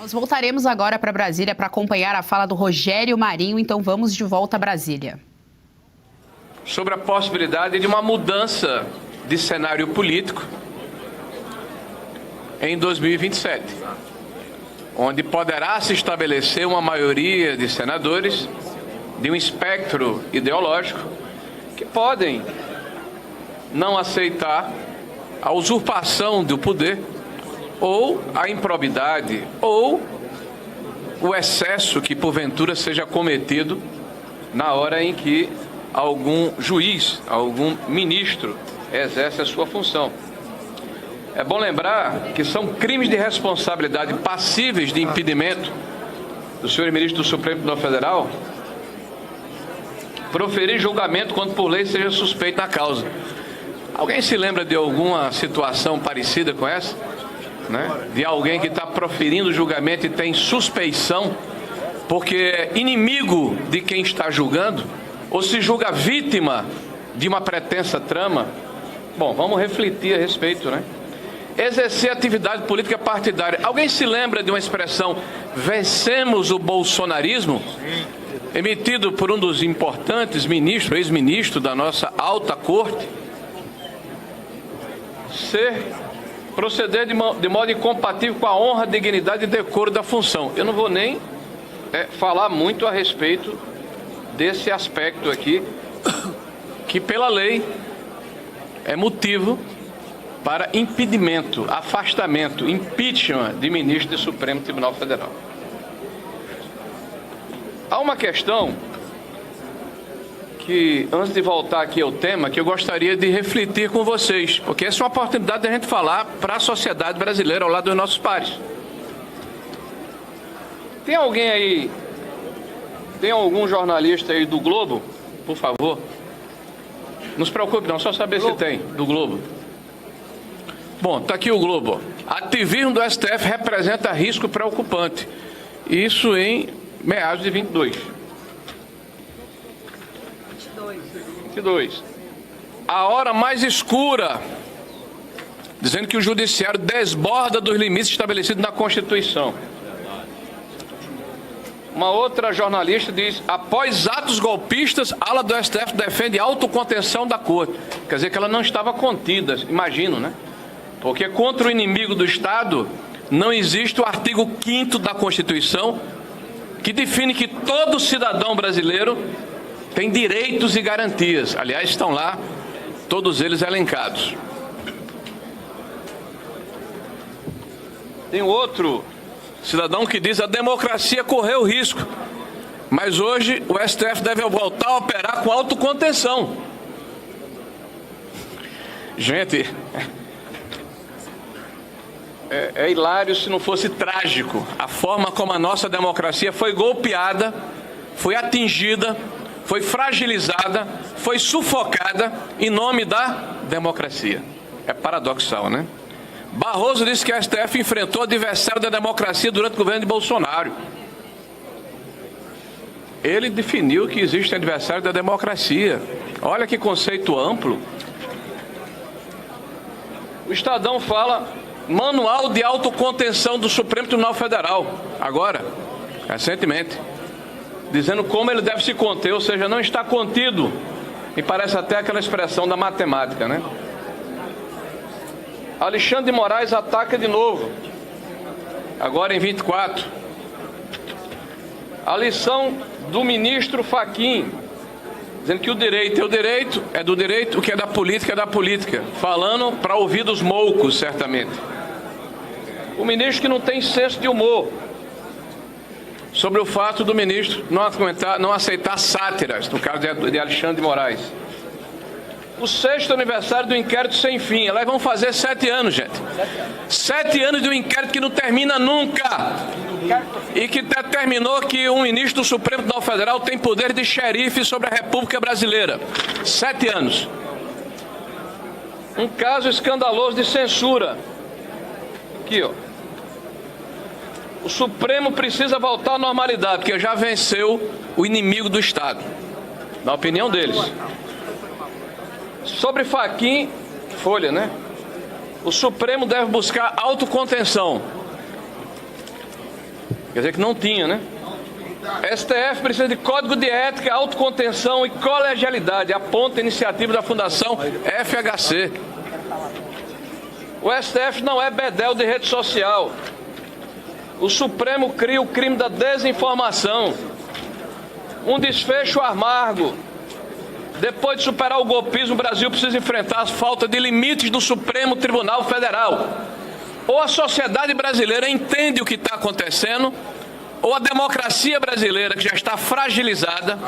Nós voltaremos agora para Brasília para acompanhar a fala do Rogério Marinho, então vamos de volta a Brasília. Sobre a possibilidade de uma mudança de cenário político em 2027, onde poderá se estabelecer uma maioria de senadores de um espectro ideológico que podem não aceitar a usurpação do poder ou a improbidade ou o excesso que porventura seja cometido na hora em que algum juiz, algum ministro exerce a sua função. É bom lembrar que são crimes de responsabilidade passíveis de impedimento do senhor ministro do Supremo Tribunal Federal proferir julgamento quando por lei seja suspeito na causa. Alguém se lembra de alguma situação parecida com essa? Né? De alguém que está proferindo julgamento e tem suspeição porque é inimigo de quem está julgando ou se julga vítima de uma pretensa trama? Bom, vamos refletir a respeito, né? Exercer atividade política partidária. Alguém se lembra de uma expressão vencemos o bolsonarismo? Emitido por um dos importantes ministros, ex-ministro da nossa alta corte? Proceder de modo incompatível com a honra, dignidade e decoro da função. Eu não vou nem falar muito a respeito desse aspecto aqui, que pela lei é motivo para impedimento, afastamento, impeachment de ministro do Supremo Tribunal Federal. Há uma questão que, antes de voltar aqui ao tema, que eu gostaria de refletir com vocês, porque essa é uma oportunidade de a gente falar para a sociedade brasileira ao lado dos nossos pares. Tem alguém aí, tem algum jornalista aí do Globo, por favor? Não se preocupe não, só saber se tem, do Globo. Bom, está aqui o Globo. Ativismo do STF representa risco preocupante. Isso em meados de 22. A hora mais escura, dizendo que o judiciário desborda dos limites estabelecidos na Constituição. Uma outra jornalista diz, após atos golpistas, a ala do STF defende autocontenção da corte. Quer dizer que ela não estava contida, imagino, né? Porque contra o inimigo do Estado não existe o artigo 5º da Constituição, que define que todo cidadão brasileiro tem direitos e garantias. Aliás, estão lá todos eles elencados. Tem outro cidadão que diz a democracia correu risco, mas hoje o STF deve voltar a operar com autocontenção. Gente, é hilário se não fosse trágico a forma como a nossa democracia foi golpeada, foi atingida, foi fragilizada, foi sufocada em nome da democracia. É paradoxal, né? Barroso disse que a STF enfrentou adversário da democracia durante o governo de Bolsonaro. Ele definiu que existe adversário da democracia. Olha que conceito amplo. O Estadão fala manual de autocontenção do Supremo Tribunal Federal, agora, recentemente, dizendo como ele deve se conter, ou seja, não está contido. Me parece até aquela expressão da matemática, né? Alexandre de Moraes ataca de novo, agora em 24. A lição do ministro Fachin, dizendo que o direito é o direito, é do direito, o que é da política é da política, falando para ouvir dos moucos, certamente. O ministro que não tem senso de humor, sobre o fato do ministro não aceitar sátiras, no caso de Alexandre de Moraes. O 6º aniversário do inquérito sem fim. Elas vão fazer 7 anos, gente. 7 anos de um inquérito que não termina nunca. E que determinou que um ministro do Supremo Tribunal Federal tem poder de xerife sobre a República Brasileira. 7 anos. Um caso escandaloso de censura. Aqui, ó. O Supremo precisa voltar à normalidade, porque já venceu o inimigo do Estado. Na opinião deles. Sobre Fachin, Folha, né? O Supremo deve buscar autocontenção. Quer dizer que não tinha, né? STF precisa de código de ética, autocontenção e colegialidade, aponta a iniciativa da Fundação FHC. O STF não é bedel de rede social. O Supremo cria o crime da desinformação. Um desfecho amargo. Depois de superar o golpismo, o Brasil precisa enfrentar as faltas de limites do Supremo Tribunal Federal. Ou a sociedade brasileira entende o que está acontecendo, ou a democracia brasileira, que já está fragilizada,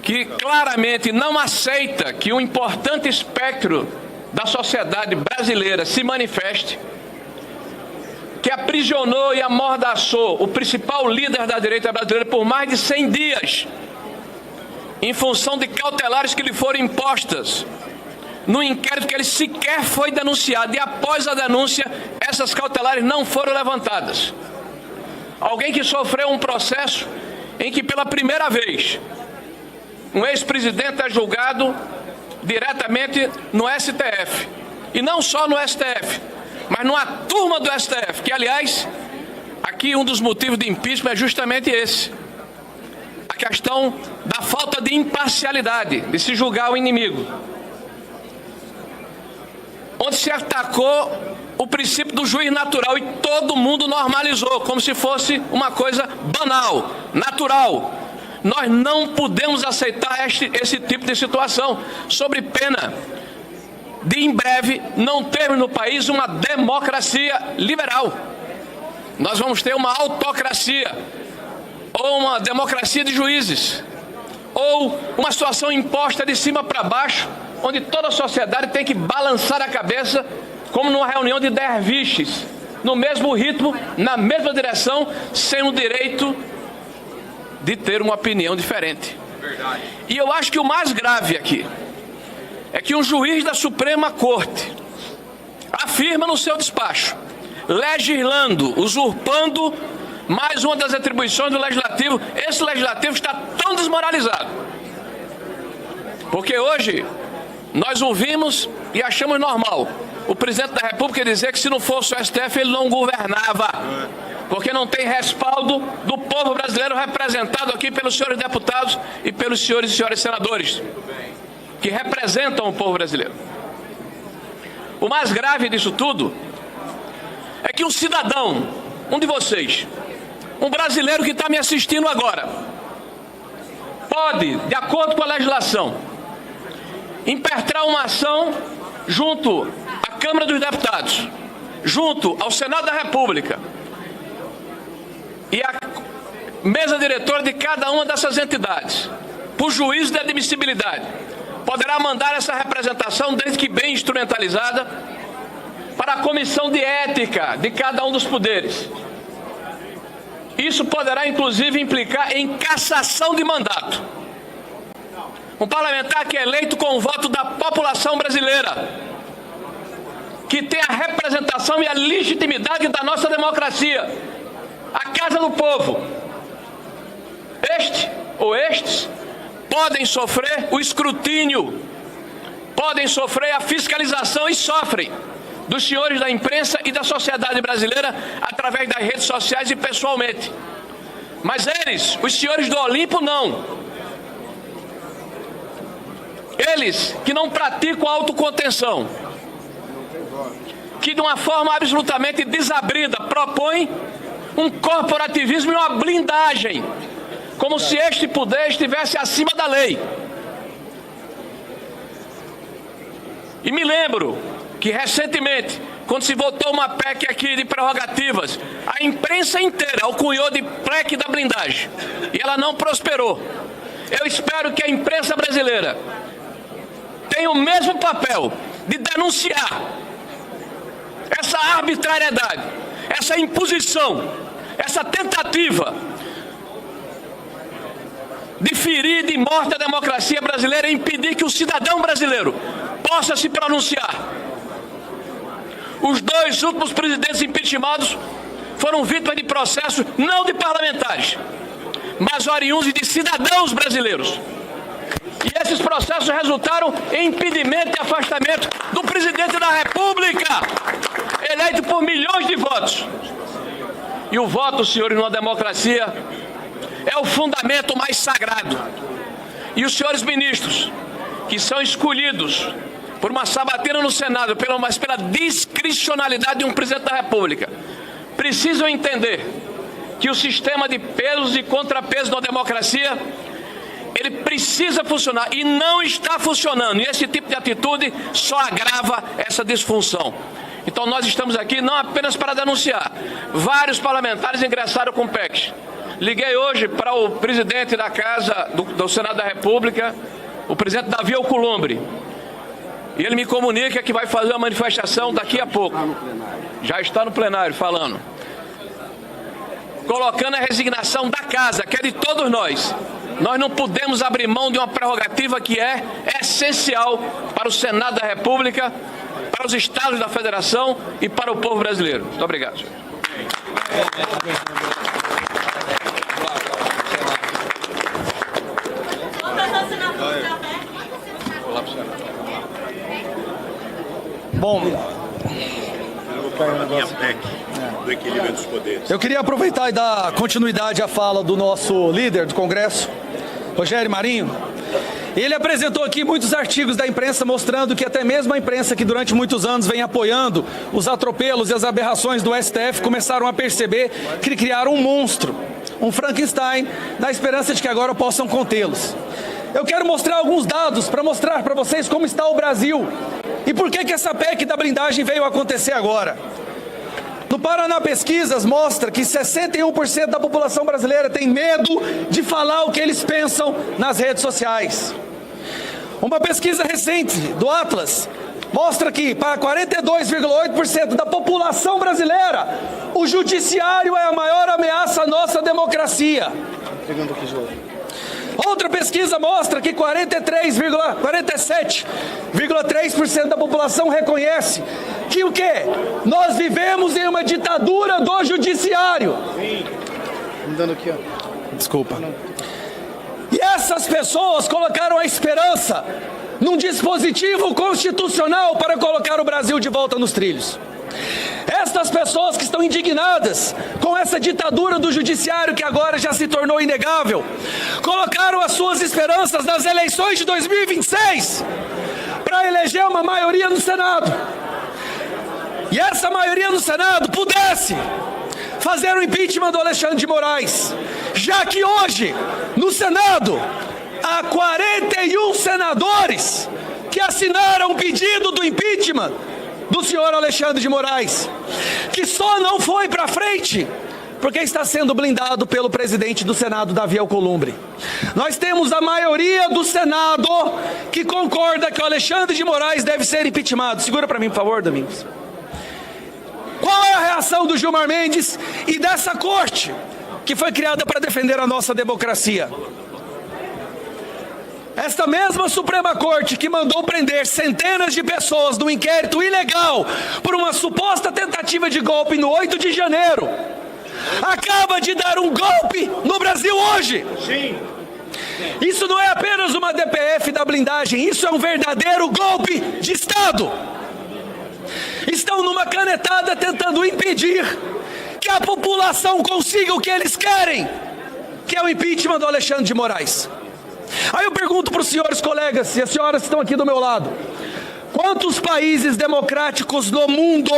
que claramente não aceita que um importante espectro da sociedade brasileira se manifeste, que aprisionou e amordaçou o principal líder da direita brasileira por mais de 100 dias, em função de cautelares que lhe foram impostas, no inquérito que ele sequer foi denunciado, e após a denúncia, essas cautelares não foram levantadas. Alguém que sofreu um processo em que, pela primeira vez, um ex-presidente é julgado diretamente no STF. E não só no STF, mas numa turma do STF, que, aliás, aqui um dos motivos de impeachment é justamente esse. A questão da falta de imparcialidade, de se julgar o inimigo. Onde se atacou o princípio do juiz natural e todo mundo normalizou, como se fosse uma coisa banal, natural. Nós não podemos aceitar esse tipo de situação, sob pena de, em breve, não termos no país uma democracia liberal. Nós vamos ter uma autocracia, ou uma democracia de juízes, ou uma situação imposta de cima para baixo, onde toda a sociedade tem que balançar a cabeça, como numa reunião de derviches, no mesmo ritmo, na mesma direção, sem o direito de ter uma opinião diferente. Verdade. E eu acho que o mais grave aqui é que um juiz da Suprema Corte afirma no seu despacho, legislando, usurpando mais uma das atribuições do Legislativo. Esse Legislativo está tão desmoralizado, porque hoje nós ouvimos e achamos normal o presidente da República dizer que se não fosse o STF ele não governava, porque não tem respaldo do povo brasileiro representado aqui pelos senhores deputados e pelos senhores e senhoras senadores, que representam o povo brasileiro. O mais grave disso tudo é que um cidadão, um de vocês, um brasileiro que está me assistindo agora, pode, de acordo com a legislação, impetrar uma ação junto à Câmara dos Deputados, junto ao Senado da República e à mesa diretora de cada uma dessas entidades, por juízo de admissibilidade. Poderá mandar essa representação, desde que bem instrumentalizada, para a comissão de ética de cada um dos poderes. Isso poderá, inclusive, implicar em cassação de mandato. Um parlamentar que é eleito com o voto da população brasileira, que tem a representação e a legitimidade da nossa democracia, a Casa do Povo. Este ou estes podem sofrer o escrutínio, podem sofrer a fiscalização e sofrem dos senhores da imprensa e da sociedade brasileira através das redes sociais e pessoalmente. Mas eles, os senhores do Olimpo, não. Eles que não praticam a autocontenção, que de uma forma absolutamente desabrida propõem um corporativismo e uma blindagem, como se este poder estivesse acima da lei. E me lembro que recentemente, quando se votou uma PEC aqui de prerrogativas, a imprensa inteira alcunhou de PEC da blindagem, e ela não prosperou. Eu espero que a imprensa brasileira tenha o mesmo papel de denunciar essa arbitrariedade, essa imposição, essa tentativa de ferir de morte a democracia brasileira e impedir que o cidadão brasileiro possa se pronunciar. Os dois últimos presidentes impeachmentados foram vítimas de processos não de parlamentares, mas oriundos de cidadãos brasileiros. E esses processos resultaram em impedimento e afastamento do presidente da República, eleito por milhões de votos. E o voto, senhores, numa democracia é o fundamento mais sagrado. E os senhores ministros, que são escolhidos por uma sabatina no Senado, pela discricionalidade de um presidente da República, precisam entender que o sistema de pesos e contrapesos da democracia, ele precisa funcionar e não está funcionando. E esse tipo de atitude só agrava essa disfunção. Então nós estamos aqui não apenas para denunciar. Vários parlamentares ingressaram com PECs. Liguei hoje para o presidente da Casa do Senado da República, o presidente Davi Alcolumbre. E ele me comunica que vai fazer uma manifestação daqui a pouco. Já está no plenário falando. Colocando a resignação da casa, que é de todos nós. Nós não podemos abrir mão de uma prerrogativa que é essencial para o Senado da República, para os estados da Federação e para o povo brasileiro. Muito obrigado, senhor. Bom, do equilíbrio dos poderes. eu queria aproveitar e dar continuidade à fala do nosso líder do Congresso, Rogério Marinho. Ele apresentou aqui muitos artigos da imprensa mostrando que até mesmo a imprensa que durante muitos anos vem apoiando os atropelos e as aberrações do STF começaram a perceber que criaram um monstro, um Frankenstein, na esperança de que agora possam contê-los. Eu quero mostrar alguns dados para mostrar para vocês como está o Brasil e por que essa PEC da blindagem veio acontecer agora. No Paraná Pesquisas mostra que 61% da população brasileira tem medo de falar o que eles pensam nas redes sociais. Uma pesquisa recente do Atlas mostra que para 42,8% da população brasileira, o judiciário é a maior ameaça à nossa democracia. Outra pesquisa mostra que 47,3% da população reconhece que o quê? Nós vivemos em uma ditadura do judiciário. Desculpa. E essas pessoas colocaram a esperança num dispositivo constitucional para colocar o Brasil de volta nos trilhos. Estas pessoas que estão indignadas com essa ditadura do judiciário que agora já se tornou inegável, colocaram as suas esperanças nas eleições de 2026 para eleger uma maioria no Senado. E essa maioria no Senado pudesse fazer o impeachment do Alexandre de Moraes, já que hoje, no Senado, há 41 senadores que assinaram o pedido do impeachment do senhor Alexandre de Moraes, que só não foi para frente porque está sendo blindado pelo presidente do Senado, Davi Alcolumbre. Nós temos a maioria do Senado que concorda que o Alexandre de Moraes deve ser impeachmentado. Segura para mim, por favor, Domingos. Qual é a reação do Gilmar Mendes e dessa corte que foi criada para defender a nossa democracia? Esta mesma Suprema Corte que mandou prender centenas de pessoas num inquérito ilegal por uma suposta tentativa de golpe no 8 de janeiro, acaba de dar um golpe no Brasil hoje. Sim. Isso não é apenas uma DPF da blindagem, isso é um verdadeiro golpe de Estado. Estão numa canetada tentando impedir que a população consiga o que eles querem, que é o impeachment do Alexandre de Moraes. Aí eu pergunto para os senhores colegas, e as senhoras que estão aqui do meu lado, quantos países democráticos no mundo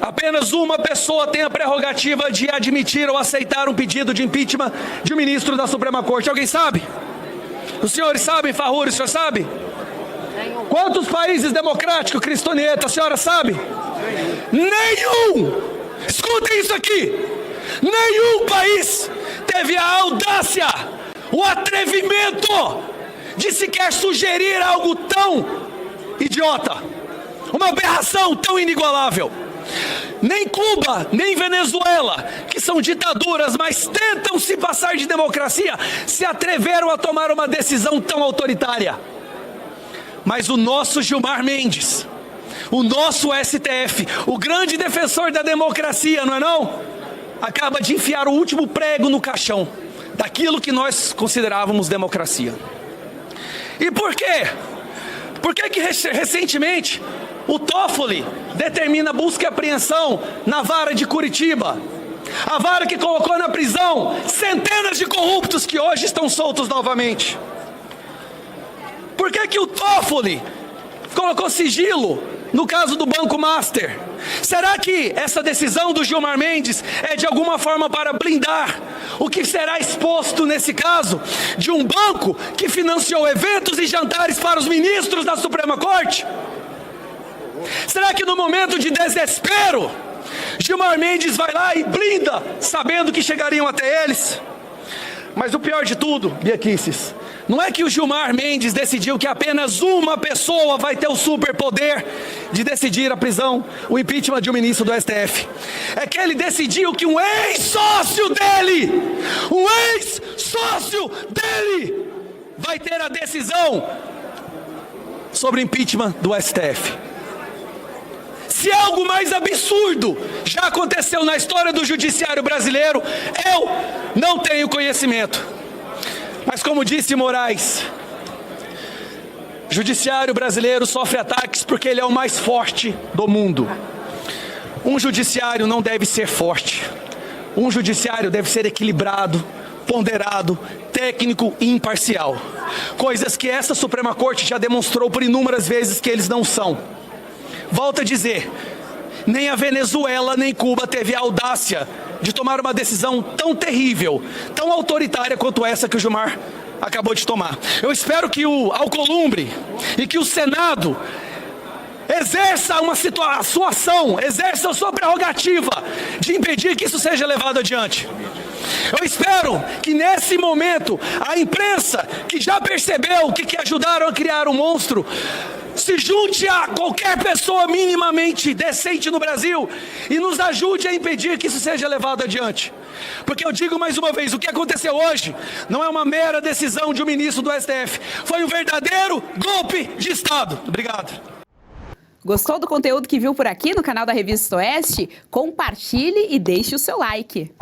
apenas uma pessoa tem a prerrogativa de admitir ou aceitar um pedido de impeachment de um ministro da Suprema Corte? Alguém sabe? Os senhores sabem, Farruri, o senhor sabe? Quantos países democráticos, Cristoneta, a senhora sabe? Nenhum! Escutem isso aqui! Nenhum país teve a audácia, o atrevimento de sequer sugerir algo tão idiota, uma aberração tão inigualável. Nem Cuba, nem Venezuela, que são ditaduras, mas tentam se passar de democracia, se atreveram a tomar uma decisão tão autoritária. Mas o nosso Gilmar Mendes, o nosso STF, o grande defensor da democracia, não é não? Acaba de enfiar o último prego no caixão daquilo que nós considerávamos democracia. E por quê? Por que recentemente o Toffoli determina busca e apreensão na vara de Curitiba? A vara que colocou na prisão centenas de corruptos que hoje estão soltos novamente. Por que o Toffoli colocou sigilo no caso do Banco Master? Será que essa decisão do Gilmar Mendes é de alguma forma para blindar o que será exposto nesse caso de um banco que financiou eventos e jantares para os ministros da Suprema Corte? Será que no momento de desespero, Gilmar Mendes vai lá e blinda, sabendo que chegariam até eles? Mas o pior de tudo, Bia Kicis, não é que o Gilmar Mendes decidiu que apenas uma pessoa vai ter o superpoder de decidir a prisão, o impeachment de um ministro do STF. É que ele decidiu que um ex-sócio dele, vai ter a decisão sobre o impeachment do STF. Se algo mais absurdo já aconteceu na história do judiciário brasileiro, eu não tenho conhecimento. Mas como disse Moraes, o judiciário brasileiro sofre ataques porque ele é o mais forte do mundo. Um judiciário não deve ser forte. Um judiciário deve ser equilibrado, ponderado, técnico e imparcial. Coisas que essa Suprema Corte já demonstrou por inúmeras vezes que eles não são. Volto a dizer, nem a Venezuela nem Cuba teve a audácia de tomar uma decisão tão terrível, tão autoritária quanto essa que o Gilmar acabou de tomar. Eu espero que o Alcolumbre e que o Senado exerça a sua ação, exerça a sua prerrogativa de impedir que isso seja levado adiante. Eu espero que nesse momento a imprensa, que já percebeu que ajudaram a criar um monstro, se junte a qualquer pessoa minimamente decente no Brasil e nos ajude a impedir que isso seja levado adiante. Porque eu digo mais uma vez, o que aconteceu hoje não é uma mera decisão de um ministro do STF, foi um verdadeiro golpe de Estado. Obrigado. Gostou do conteúdo que viu por aqui no canal da Revista Oeste? Compartilhe e deixe o seu like.